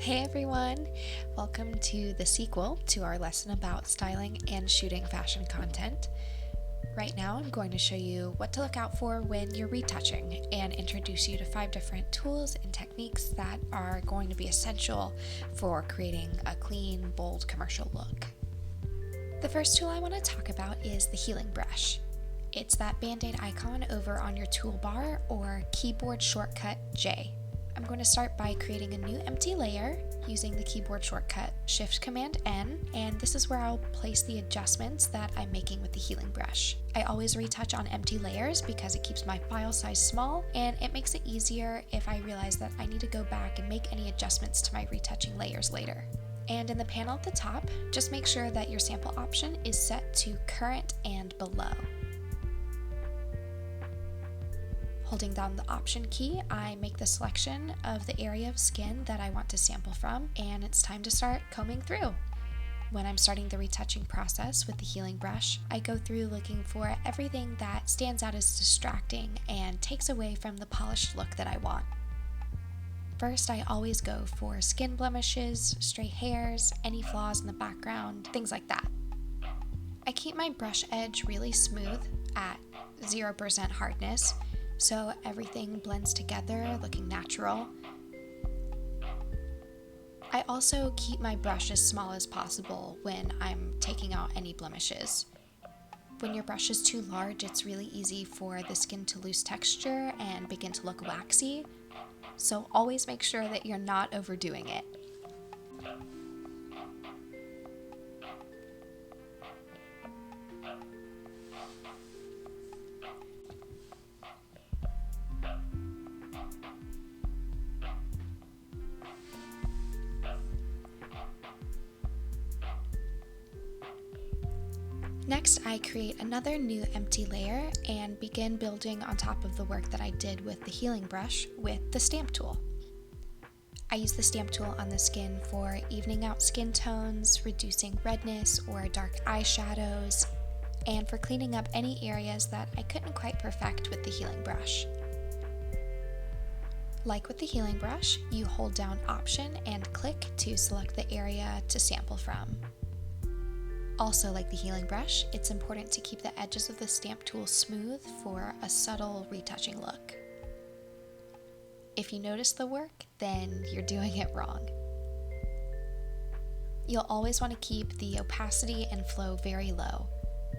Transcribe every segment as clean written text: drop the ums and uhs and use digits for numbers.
Hey everyone! Welcome to the sequel to our lesson about styling and shooting fashion content. Right now I'm going to show you what to look out for when you're retouching and introduce you to 5 different tools and techniques that are going to be essential for creating a clean, bold commercial look. The first tool I want to talk about is the healing brush. It's that band-aid icon over on your toolbar or keyboard shortcut J. I'm going to start by creating a new empty layer using the keyboard shortcut Shift-Command-N, and this is where I'll place the adjustments that I'm making with the healing brush. I always retouch on empty layers because it keeps my file size small, and it makes it easier if I realize that I need to go back and make any adjustments to my retouching layers later. And in the panel at the top, just make sure that your sample option is set to current and below. Holding down the option key, I make the selection of the area of skin that I want to sample from, and it's time to start combing through. When I'm starting the retouching process with the healing brush, I go through looking for everything that stands out as distracting and takes away from the polished look that I want. First, I always go for skin blemishes, stray hairs, any flaws in the background, things like that. I keep my brush edge really smooth at 0% hardness, so everything blends together, looking natural. I also keep my brush as small as possible when I'm taking out any blemishes. When your brush is too large, it's really easy for the skin to lose texture and begin to look waxy, so always make sure that you're not overdoing it. Next, I create another new empty layer and begin building on top of the work that I did with the healing brush with the stamp tool. I use the stamp tool on the skin for evening out skin tones, reducing redness or dark eyeshadows, and for cleaning up any areas that I couldn't quite perfect with the healing brush. Like with the healing brush, you hold down Option and click to select the area to sample from. Also, like the healing brush, it's important to keep the edges of the stamp tool smooth for a subtle retouching look. If you notice the work, then you're doing it wrong. You'll always want to keep the opacity and flow very low.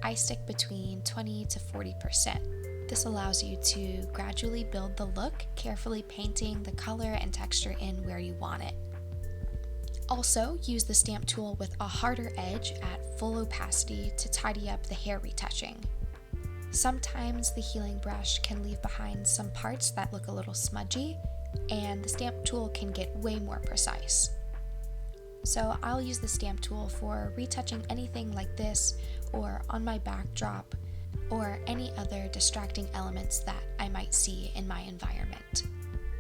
I stick between 20 to 40%. This allows you to gradually build the look, carefully painting the color and texture in where you want it. Also, use the stamp tool with a harder edge at full opacity to tidy up the hair retouching. Sometimes the healing brush can leave behind some parts that look a little smudgy, and the stamp tool can get way more precise. So I'll use the stamp tool for retouching anything like this, or on my backdrop, or any other distracting elements that I might see in my environment.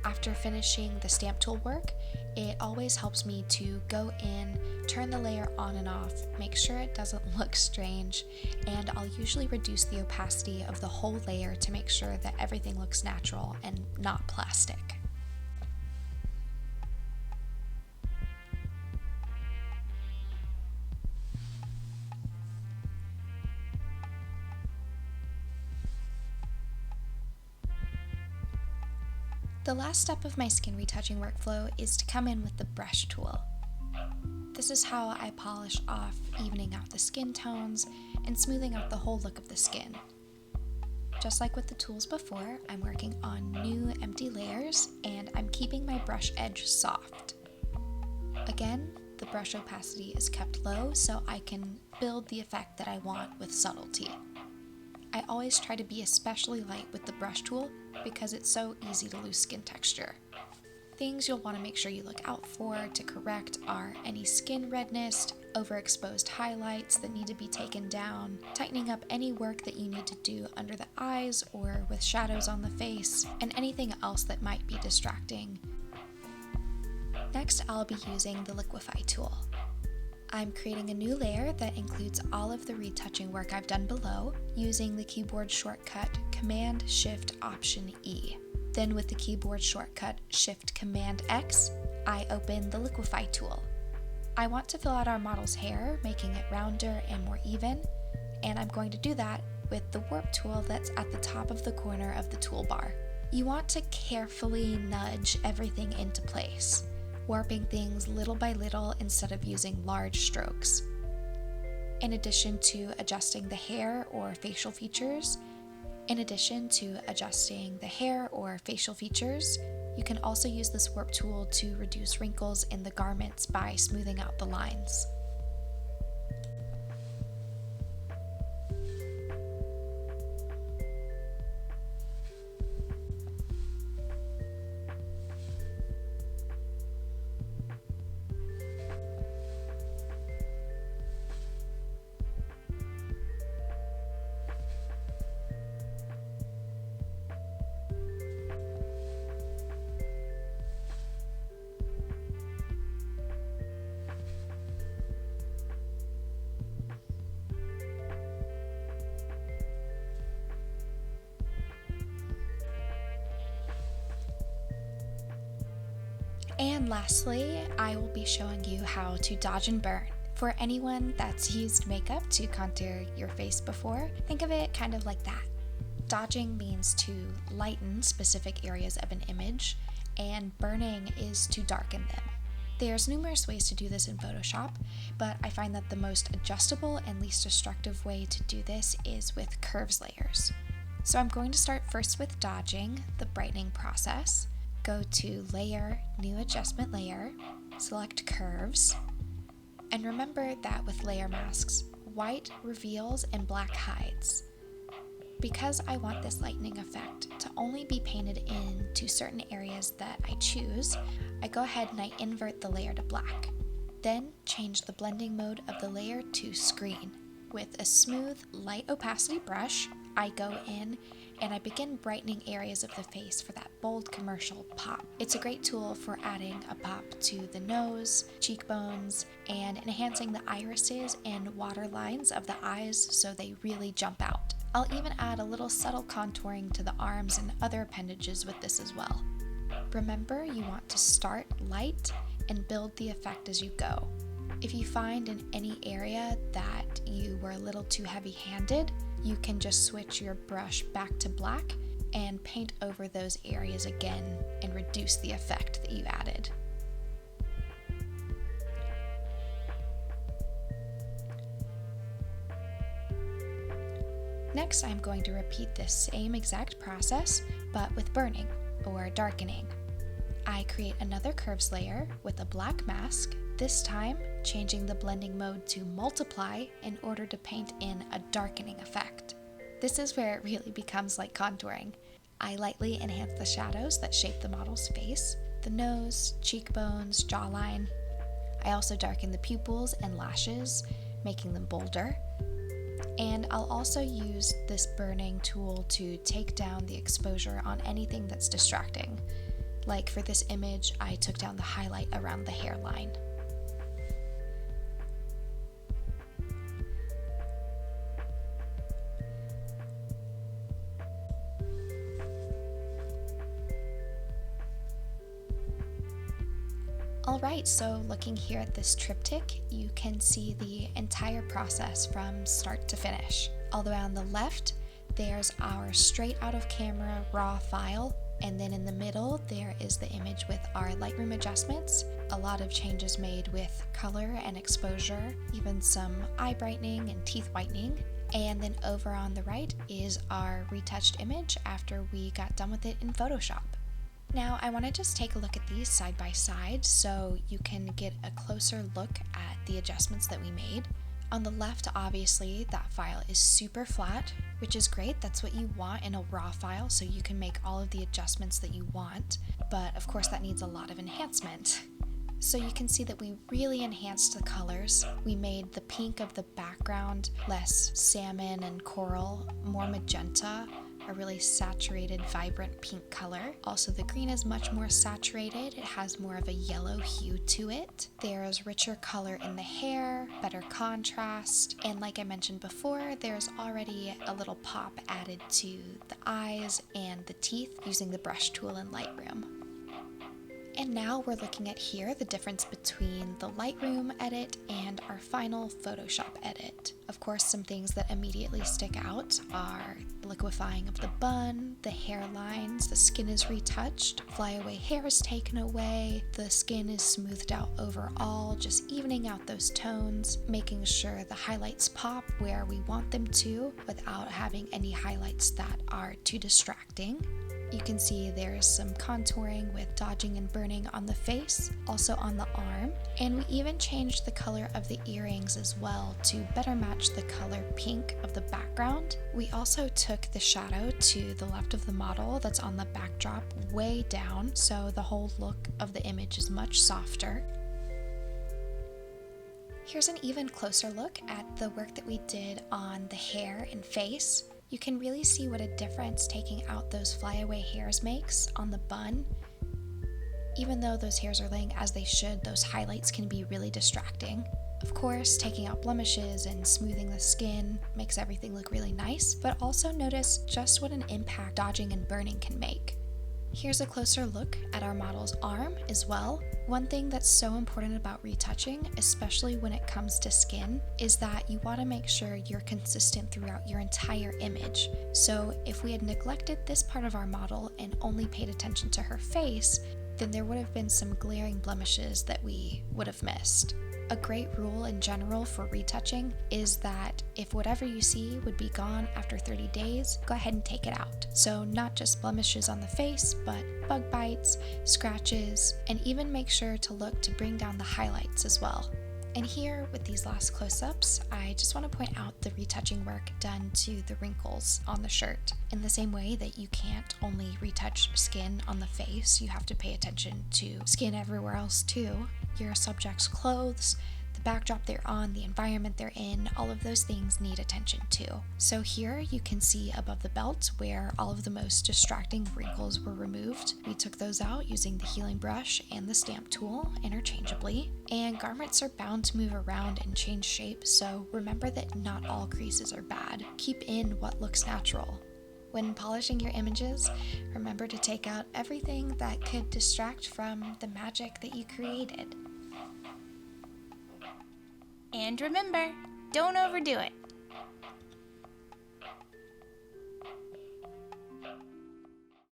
After finishing the stamp tool work, it always helps me to go in, turn the layer on and off, make sure it doesn't look strange, and I'll usually reduce the opacity of the whole layer to make sure that everything looks natural and not plastic. The last step of my skin retouching workflow is to come in with the brush tool. This is how I polish off, evening out the skin tones and smoothing out the whole look of the skin. Just like with the tools before, I'm working on new empty layers and I'm keeping my brush edge soft. Again, the brush opacity is kept low so I can build the effect that I want with subtlety. I always try to be especially light with the brush tool because it's so easy to lose skin texture. Things you'll want to make sure you look out for to correct are any skin redness, overexposed highlights that need to be taken down, tightening up any work that you need to do under the eyes or with shadows on the face, and anything else that might be distracting. Next, I'll be using the liquify tool. I'm creating a new layer that includes all of the retouching work I've done below using the keyboard shortcut Command-Shift-Option-E. Then with the keyboard shortcut Shift-Command-X, I open the Liquify tool. I want to fill out our model's hair, making it rounder and more even, and I'm going to do that with the warp tool that's at the top of the corner of the toolbar. You want to carefully nudge everything into place, warping things little by little instead of using large strokes. In addition to adjusting the hair or facial features, you can also use this warp tool to reduce wrinkles in the garments by smoothing out the lines. And lastly, I will be showing you how to dodge and burn. For anyone that's used makeup to contour your face before, think of it kind of like that. Dodging means to lighten specific areas of an image, and burning is to darken them. There's numerous ways to do this in Photoshop, but I find that the most adjustable and least destructive way to do this is with curves layers. So I'm going to start first with dodging, the brightening process. Go to Layer, New Adjustment Layer, select Curves, and remember that with layer masks, white reveals and black hides. Because I want this lightening effect to only be painted into certain areas that I choose, I go ahead and I invert the layer to black. Then change the blending mode of the layer to Screen. With a smooth, light opacity brush, I go in and I begin brightening areas of the face for that bold commercial pop. It's a great tool for adding a pop to the nose, cheekbones, and enhancing the irises and waterlines of the eyes so they really jump out. I'll even add a little subtle contouring to the arms and other appendages with this as well. Remember, you want to start light and build the effect as you go. If you find in any area that you were a little too heavy-handed, you can just switch your brush back to black and paint over those areas again and reduce the effect that you added. Next, I'm going to repeat this same exact process, but with burning or darkening. I create another curves layer with a black mask, this time changing the blending mode to multiply in order to paint in a darkening effect. This is where it really becomes like contouring. I lightly enhance the shadows that shape the model's face, the nose, cheekbones, jawline. I also darken the pupils and lashes, making them bolder. And I'll also use this burning tool to take down the exposure on anything that's distracting. Like for this image, I took down the highlight around the hairline. Alright, so looking here at this triptych, you can see the entire process from start to finish. All the way on the left, there's our straight out of camera raw file, and then in the middle, there is the image with our Lightroom adjustments, a lot of changes made with color and exposure, even some eye brightening and teeth whitening. And then over on the right is our retouched image after we got done with it in Photoshop. Now I want to just take a look at these side by side so you can get a closer look at the adjustments that we made. On the left, obviously, that file is super flat, which is great. That's what you want in a raw file, so you can make all of the adjustments that you want. But of course, that needs a lot of enhancement. So you can see that we really enhanced the colors. We made the pink of the background less salmon and coral, more magenta, a really saturated, vibrant pink color. Also, the green is much more saturated. It has more of a yellow hue to it. There's richer color in the hair, better contrast, and like I mentioned before, there's already a little pop added to the eyes and the teeth using the brush tool in Lightroom. And now we're looking at here the difference between the Lightroom edit and our final Photoshop edit. Of course, some things that immediately stick out are the liquefying of the bun, the hairlines, the skin is retouched, flyaway hair is taken away, the skin is smoothed out overall, just evening out those tones, making sure the highlights pop where we want them to without having any highlights that are too distracting. You can see there's some contouring with dodging and burning on the face, also on the arm, and we even changed the color of the earrings as well to better match the color pink of the background. We also took the shadow to the left of the model that's on the backdrop way down, so the whole look of the image is much softer. Here's an even closer look at the work that we did on the hair and face. You can really see what a difference taking out those flyaway hairs makes on the bun. Even though those hairs are laying as they should, those highlights can be really distracting. Of course, taking out blemishes and smoothing the skin makes everything look really nice, but also notice just what an impact dodging and burning can make. Here's a closer look at our model's arm as well. One thing that's so important about retouching, especially when it comes to skin, is that you want to make sure you're consistent throughout your entire image. So if we had neglected this part of our model and only paid attention to her face, then there would have been some glaring blemishes that we would have missed. A great rule in general for retouching is that if whatever you see would be gone after 30 days, go ahead and take it out. So not just blemishes on the face, but bug bites, scratches, and even make sure to look to bring down the highlights as well. And here, with these last close-ups, I just want to point out the retouching work done to the wrinkles on the shirt. In the same way that you can't only retouch skin on the face, you have to pay attention to skin everywhere else too. Your subject's clothes, the backdrop they're on, the environment they're in, all of those things need attention too. So here you can see above the belt where all of the most distracting wrinkles were removed. We took those out using the healing brush and the stamp tool interchangeably. And garments are bound to move around and change shape, so remember that not all creases are bad. Keep in what looks natural. When polishing your images, remember to take out everything that could distract from the magic that you created. And remember, don't overdo it.